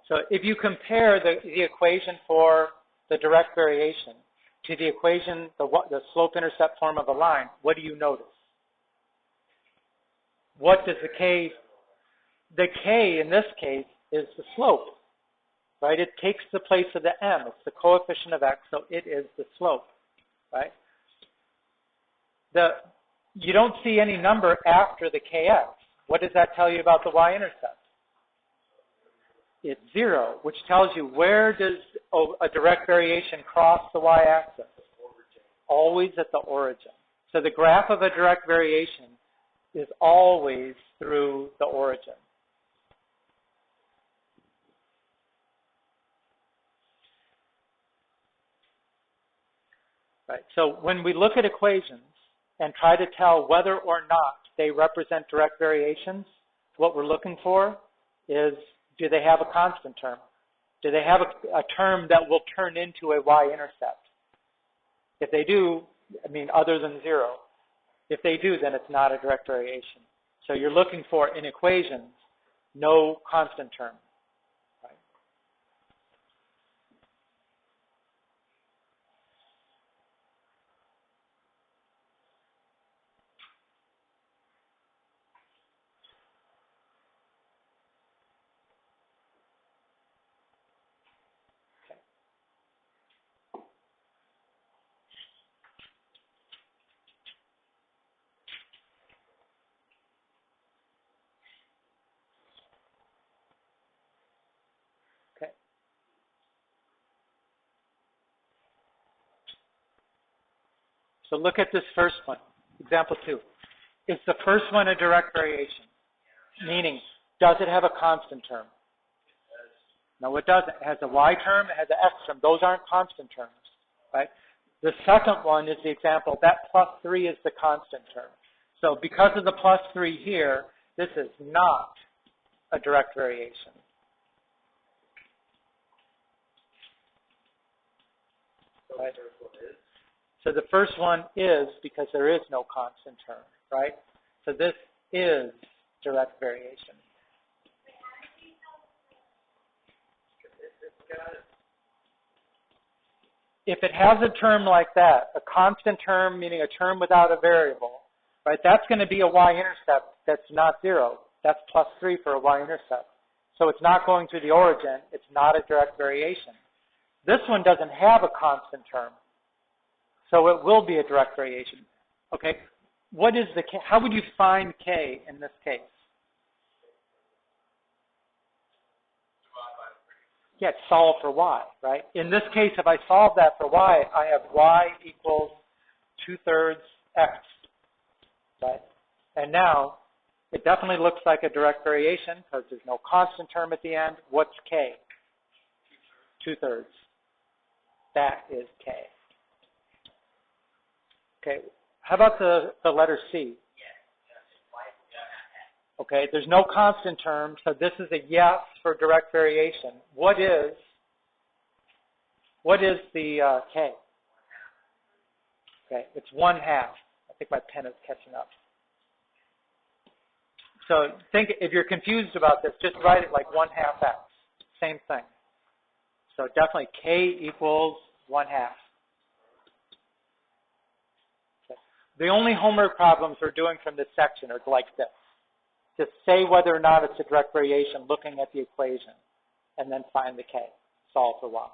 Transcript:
So if you compare the equation for the direct variation to the equation, the slope-intercept form of a line, what do you notice? What does the K in this case is the slope, right? It takes the place of the M. It's the coefficient of X, so it is the slope, right? You don't see any number after the Kx. What does that tell you about the y-intercept? It's 0, which tells you where does a direct variation cross the y-axis? Always at the origin. So the graph of a direct variation is always through the origin. Right. So when we look at equations and try to tell whether or not they represent direct variations, what we're looking for is, do they have a constant term? Do they have a term that will turn into a y-intercept? If they do, I mean other than 0, if they do, then it's not a direct variation. So you're looking for, in equations, no constant term. Right? Okay. So look at this first one, example 2. Is the first one a direct variation? Meaning, does it have a constant term? No, it doesn't. It has a y term, it has an x term. Those aren't constant terms, right? The second one is the example. That plus 3 is the constant term. So because of the plus 3 here, this is not a direct variation. Right? So the first one is because there is no constant term, right? So this is direct variation. If it has a term like that, a constant term, meaning a term without a variable, right, that's going to be a y-intercept that's not 0. That's plus 3 for a y-intercept. So it's not going through the origin. It's not a direct variation. This one doesn't have a constant term, so it will be a direct variation. Okay, what is the K? How would you find K in this case? Yeah, solve for y, right? In this case, if I solve that for y, I have y equals 2/3 x, right? And now, it definitely looks like a direct variation because there's no constant term at the end. What's K? 2/3. That is K. Okay, how about the letter C? Okay, there's no constant term, so this is a yes for direct variation. What is the K? Okay, it's 1/2. I think my pen is catching up. So think, if you're confused about this, just write it like 1/2 x. Same thing. So definitely K equals 1/2. Okay. The only homework problems we're doing from this section are like this. Just say whether or not it's a direct variation looking at the equation, and then find the K. Solve for y.